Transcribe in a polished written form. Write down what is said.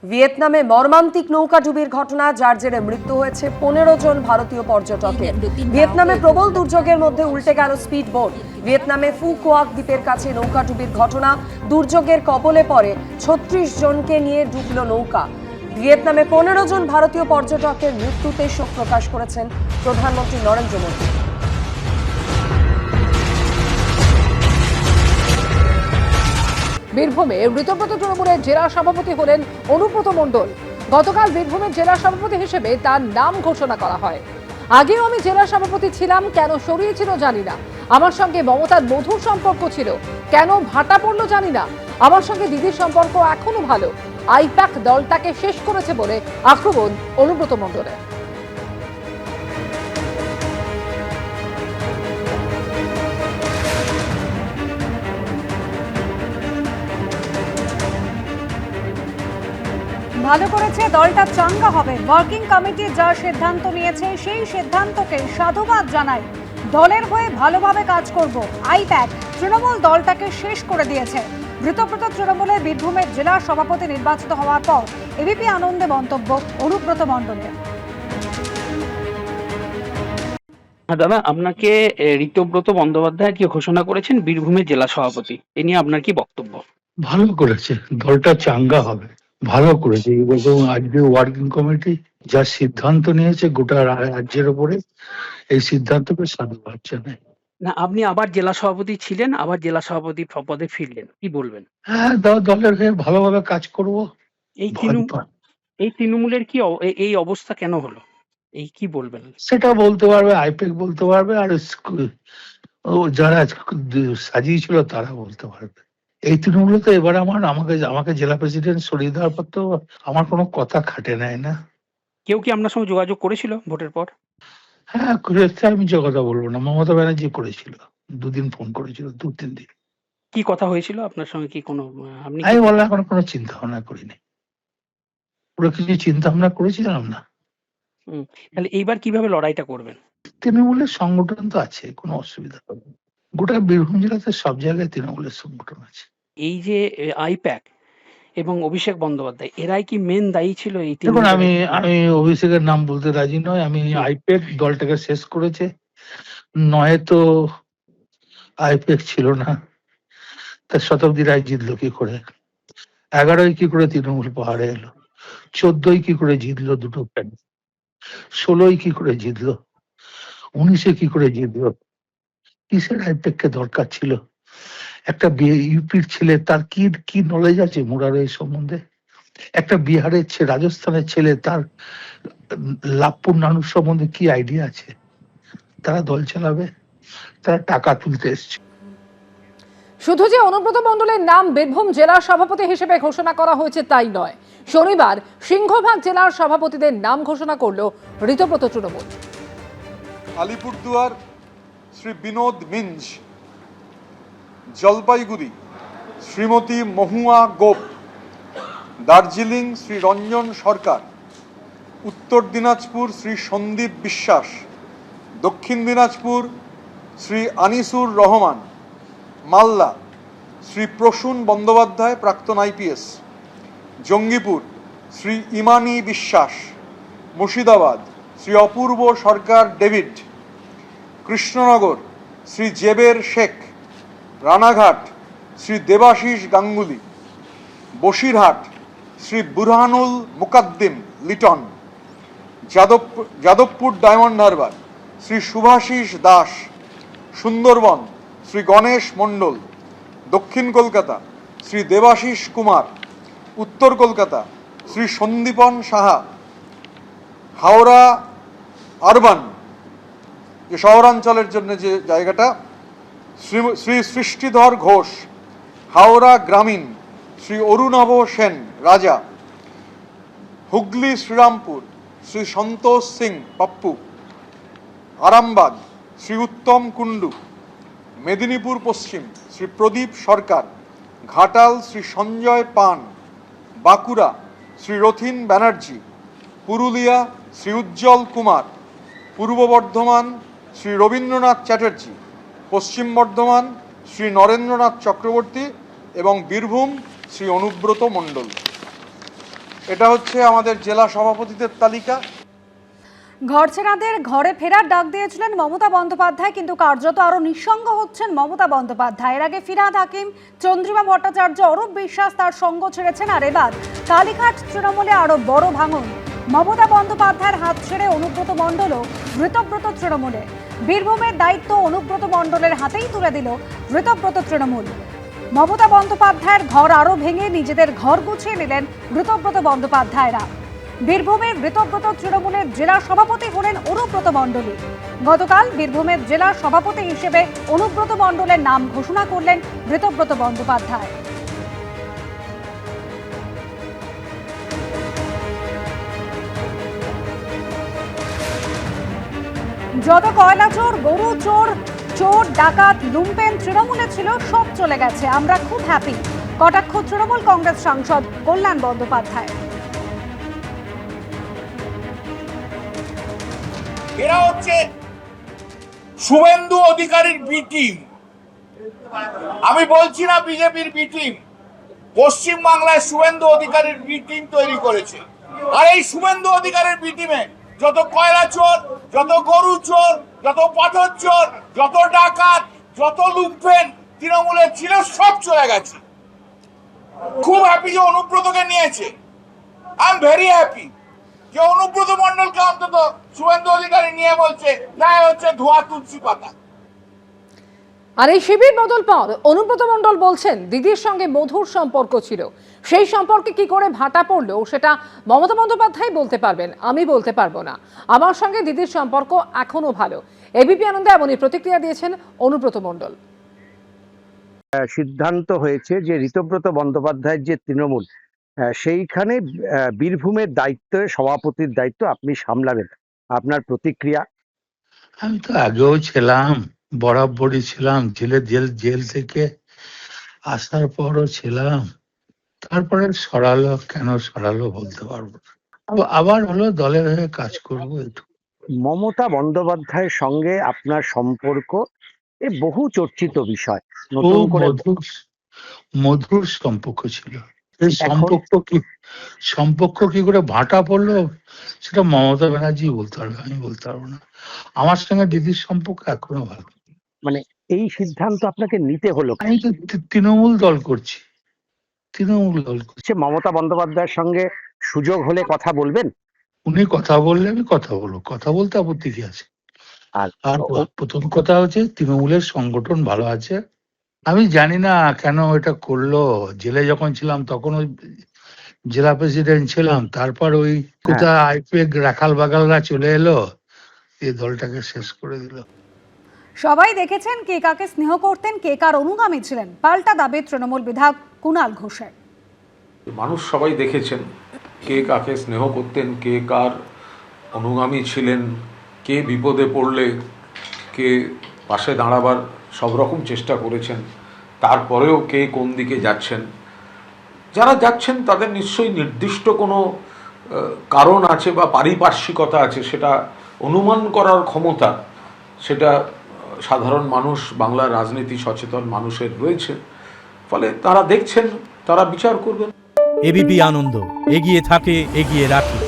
ভিয়েতনামে মর্মান্তিক নৌকাডুবির ঘটনা, যার জেরে মৃত্যু হয়েছে 15 জন ভারতীয় পর্যটকের। ভিয়েতনামে প্রবল দুর্যোগের মধ্যে উল্টে গেল স্পিড বোট। ভিয়েতনামে ফু কোয়াক দ্বীপের কাছে নৌকাডুবির ঘটনা, দুর্যোগের কবলে পড়ে 36 জনকে নিয়ে ডুবল নৌকা। ভিয়েতনামে 15 জন ভারতীয় পর্যটকের মৃত্যুতে শোক প্রকাশ করেছেন প্রধানমন্ত্রী নরেন্দ্র মোদী। বীরভূমে মৃতপ্রাত তৃণমূলের জেলা সভাপতি হলেন অনুব্রত মণ্ডল। গতকাল বীরভূমের জেলা সভাপতি হিসেবে তার নাম ঘোষণা করা হয়। আগেও আমি জেলা সভাপতি ছিলাম, কেন সরিয়েছিল জানি না। আমার সঙ্গে মমতার মধুর সম্পর্ক ছিল, কেন ভাটা পড়লো জানি না। আমার সঙ্গে দিদির সম্পর্ক এখনো ভালো। আইপ্যাক দলটাকে শেষ করেছে বলে আক্রমণ অনুব্রত মণ্ডলের। ভালো করেছে, দলটা চাঙ্গা হবে। ওয়ার্কিং কমিটি যা সিদ্ধান্ত নিয়েছে সেই সিদ্ধান্তকে সাধুবাদ জানাই। দলের হয়ে ভালোভাবে কাজ করব। আইপ্যাক তৃণমূল দলটাকে শেষ করে দিয়েছে। মৃতপ্রাত তৃণমূলের বীরভূমের জেলা সভাপতি নির্বাচিত হওয়ার পর এবিপি আনন্দে মন্তব্য অনুব্রত মণ্ডলের। দাদা, আপনাকে ঋতব্রত বন্দ্যোপাধ্যায় কি ঘোষণা করেছেন বীরভূমের জেলা সভাপতি, এ নিয়ে আপনার কি বক্তব্য? ভালো করেছে, দলটা চাঙ্গা হবে। ভালো করেছে এবং আজকে ওয়ার্কিং কমিটি যা সিদ্ধান্ত নিয়েছে গোটা রাজ্যের উপরে, এই সিদ্ধান্তকে সাধুবাদ জানাই। না, আপনি আবার জেলা সভাপতি ছিলেন, আবার জেলা সভাপতি পদে ফিরলেন, কি বলবেন? হ্যাঁ, দলের হয়ে ভালোভাবে কাজ করব। এই তৃণমূলের কি এই অবস্থা কেন হলো, এই কি বলবেন? সেটা বলতে পারবে আইপ্যাক, বলতে পারবে, আর যারা সাজিয়েছিল তারা বলতে পারবে। এই তৃণমূলে তো এবার আমাকে জেলা প্রেসিডেন্ট সরিয়ে দেওয়ার পর তো আমার কোনো কথা খাটে নেয় না। কেউ কি আপনার সঙ্গে যোগাযোগ করেছিল ভোটের পর? হ্যাঁ, করেছে, আমি যে কথা বলবো না। মমতা ব্যানার্জি করেছিল, 2 দিন ফোন করেছিল, 2-3 দিন। কি কথা হয়েছিল আপনার সঙ্গে? কি কোনো আপনি আমি বললাম এখন কোনো চিন্তা ভাবনা করিনি, পুরো কিছু চিন্তা ভাবনা করেছিলাম না। তাহলে এইবার কিভাবে লড়াইটা করবেন? তৃণমূলের সংগঠন তো আছে, কোনো অসুবিধা হবে না। গোটা বীরভূম জেলাতে সব জায়গায় তৃণমূলের সংগঠন আছে। এই যে আইপ্যাক এবং অভিষেক বন্দ্যোপাধ্যায়, এরাই কি মেন দায়ী ছিল এই দেখুন, আমি অভিষেকের নাম বলতে রাজি নয়। আইপ্যাক দলটাকে শেষ করেছে, নয়তো আইপ্যাক ছিল না। তার শতাব্দী রায় জিতলো কি করে? 11ই কি করে তৃণমূল পাহাড়ে এলো? 14ই কি করে জিতলো দুটো প্যান? 16ই কি করে জিতলো? 19-এ কি করে জিতলো? কিসের আইপ্যাককে দরকার ছিল? একটা ইউপির ছেলে, তার কি নলেজ আছে মুরারের সম্বন্ধে? একটা বিহারের ছেলে, রাজস্থানের ছেলে, তার লাভপুর নানুর সম্বন্ধে কি আইডিয়া আছে? তারা দল চালাবে, তারা টাকা তুলতে এসছে। শুধু যে অনুব্রত মণ্ডলের নাম বীরভূম জেলার সভাপতি হিসেবে ঘোষণা করা হয়েছে তাই নয়, শনিবার সিংহভাগ জেলার সভাপতিদের নাম ঘোষণা করল ঋতব্রত তৃণমূল। আলিপুরদুয়ার শ্রী বিনোদ মিঞ্জ, জলপাইগুড়ি শ্রীমতী মহুয়া গোপ, দার্জিলিং শ্রী রঞ্জন সরকার, উত্তর দিনাজপুর শ্রী সন্দীপ বিশ্বাস, দক্ষিণ দিনাজপুর শ্রী আনিসুর রহমান, মালদা শ্রী প্রসূন বন্দ্যোপাধ্যায় প্রাক্তন আইপিএস, জঙ্গিপুর শ্রী ইমানি বিশ্বাস, মুর্শিদাবাদ শ্রী অপূর্ব সরকার ডেভিড, কৃষ্ণনগর শ্রী জেবের শেখ, রানাঘাট শ্রী দেবাশিস গাঙ্গুলি, বসিরহাট শ্রী বুরহানুল মুকাদ্দিম লিটন, যাদবপুর ডায়মন্ড হারবার শ্রী শুভাশিস দাস, সুন্দরবন শ্রী গণেশ মণ্ডল, দক্ষিণ কলকাতা শ্রী দেবাশিস কুমার, উত্তর কলকাতা শ্রী সন্দীপন সাহা, হাওড়া আরবান, যে শহরাঞ্চলের জন্য যে জায়গাটা, শ্রী সৃষ্টিধর ঘোষ, হাওড়া গ্রামীণ শ্রী অরুণাভ সেন রাজা, হুগলি শ্রীরামপুর শ্রী সন্তোষ সিং পাপ্পু, আরামবাগ শ্রী উত্তম কুণ্ডু, মেদিনীপুর পশ্চিম শ্রী প্রদীপ সরকার, ঘাটাল শ্রী সঞ্জয় পান, বাঁকুড়া শ্রী রথিন ব্যানার্জি, পুরুলিয়া শ্রী উজ্জ্বল কুমার, পূর্ব বর্ধমান শ্রী রবীন্দ্রনাথ চ্যাটার্জি, পশ্চিম বর্ধমান শ্রী নরেন্দ্রনাথ চক্রবর্তী এবং বীরভূম শ্রী অনুব্রত মণ্ডল। এটা হচ্ছে আমাদের জেলা সভাপতিদের তালিকা। ঘরছেনাদের ঘরে ফেরার ডাক দিয়েছিলেন মমতা বন্দ্যোপাধ্যায়, কিন্তু কার্যত আরো নিঃসঙ্গ হচ্ছেন মমতা বন্দ্যোপাধ্যায়। এর আগে ফিরহাদ হাকিম, চন্দ্রিমা ভট্টাচার্য, অরূপ বিশ্বাস তার সঙ্গ ছেড়েছেন। আর এবার কালীঘাট তৃণমূলে আরো বড় ভাঙন। মমতা বন্দ্যোপাধ্যায়ের হাত ছেড়ে অনুব্রত মণ্ডলও ঋতব্রত তৃণমূলে। বীরভূমের দায়িত্ব অনুব্রত মণ্ডলের হাতেই তুলে দিল ঋতব্রত তৃণমূল। মমতা বন্দ্যোপাধ্যায়ের ঘর আরো ভেঙে নিজেদের ঘর গুছিয়ে নিলেন ঋতব্রত বন্দ্যোপাধ্যায়রা। বীরভূমের ঋতব্রত তৃণমূলের জেলা সভাপতি হলেন অনুব্রত মণ্ডলী। গতকাল বীরভূমের জেলা সভাপতি হিসেবে অনুব্রত মণ্ডলের নাম ঘোষণা করলেন ঋতব্রত বন্দ্যোপাধ্যায়। যত কয়লা চোর, গরু চোর, চোর, ডাকাত, লুম্পেন তৃণমূলে ছিল সব চলে গেছে, আমরা খুব হ্যাপি, কটাক্ষ তৃণমূল কংগ্রেস সাংসদ কল্যাণ বন্দ্যোপাধ্যায়। এরা হচ্ছে শুভেন্দু অধিকারীর বি টিম। আমি বলছি না বিজেপির বি টিম, পশ্চিম বাংলায় শুভেন্দু অধিকারীর বি টিম তৈরি করেছে। আর এই শুভেন্দু অধিকারীর বি টিমে যত কয়লা চোর, যত গরু চোর, যত পাথর চোর, যত ডাকাত, যত লুম্পেন তৃণমূলের ছিল সব চলে গেছে। খুব হ্যাপি যে অনুব্রতকে নিয়েছে। আই এম ভেরি হ্যাপি যে অনুব্রত মণ্ডলকে অন্তত শুভেন্দু অধিকারী নিয়ে বলছে না হচ্ছে ধোয়া তুলসী পাতা। আর এই শিবির বদল পর অনুব্রত মণ্ডল বলছেন দিদির সঙ্গে মধুর সম্পর্ক ছিল, সেই সম্পর্কে কি করে ভাটা পড়লো সেটা মমতা বন্দ্যোপাধ্যায় বলতে পারবেন, আমি বলতে পারবো না। আমার সঙ্গে দিদির সম্পর্ক এখনো ভালো। এবিপি আনন্দে এমনই প্রতিক্রিয়া দিয়েছেন অনুব্রত মণ্ডল। সিদ্ধান্ত হয়েছে যে ঋতব্রত বন্দ্যোপাধ্যায়ের যে তৃণমূল, সেইখানে বীরভূমের দায়িত্ব, সভাপতির দায়িত্ব আপনি সামলাবেন। আপনার প্রতিক্রিয়া? আমি তো আগেও ছিলাম, বরাবরই ছিলাম, জেল থেকে আসার পরও ছিলাম। তারপরে সরালো, কেন সরালো বলতে পারবো না। আবার হলো দলের হয়ে কাজ করবো একটু। মমতা বন্দ্যোপাধ্যায়ের সঙ্গে আপনার সম্পর্ক এ বহু চর্চিত বিষয়, খুব নতুন করে মধুর সম্পর্ক ছিল। এই সম্পর্ক কি করে ভাটা পড়লো সেটা মমতা ব্যানার্জি বলতে পারবে, আমি বলতে পারবো না। আমার সঙ্গে দিদির সম্পর্ক এখনো ভালো। মানে এই সিদ্ধান্ত আপনাকে নিতে হলো? আমি তো তৃণমূল দল করছি। মমতা বন্দ্যোপাধ্যায়ের সঙ্গে সুযোগ হলে কথা বলবেন? উনি কথা বললে আমি কথা বলবো, কথা বলতে আপত্তি কি আছে? আর প্রথম কথা হচ্ছে তৃণমূলের সংগঠন ভালো আছে। আমি জানি না কেন এটা করলো। জেলে যখন ছিলাম তখন ওই জেলা প্রেসিডেন্ট ছিলাম, তারপর ওই কোথায় আইপিএ রাখাল বাগালরা চলে এলো, এই দলটাকে শেষ করে দিল। সবাই দেখেছেন কে কাকে স্নেহ করতেন, কে কার অনুগামী ছিলেন, পাল্টা দাবি তৃণমূল বিধায়ক কুণাল ঘোষের। মানুষ সবাই দেখেছেন কে কাকে স্নেহ করতেন, কে কার অনুগামী ছিলেন, কে বিপদে পড়লে কে পাশে দাঁড়াবার সব রকম চেষ্টা করেছেন, তারপরেও কে কোন দিকে যাচ্ছেন। যারা যাচ্ছেন তাদের নিশ্চয়ই নির্দিষ্ট কোনো কারণ আছে বা পারিপার্শ্বিকতা আছে, সেটা অনুমান করার ক্ষমতা সেটা সাধারণ মানুষ, বাংলার রাজনীতি সচেতন মানুষের রয়েছে। ফলে তারা দেখছেন, তারা বিচার করবেন। এবিপি আনন্দ, এগিয়ে থাকে, এগিয়ে রাখে।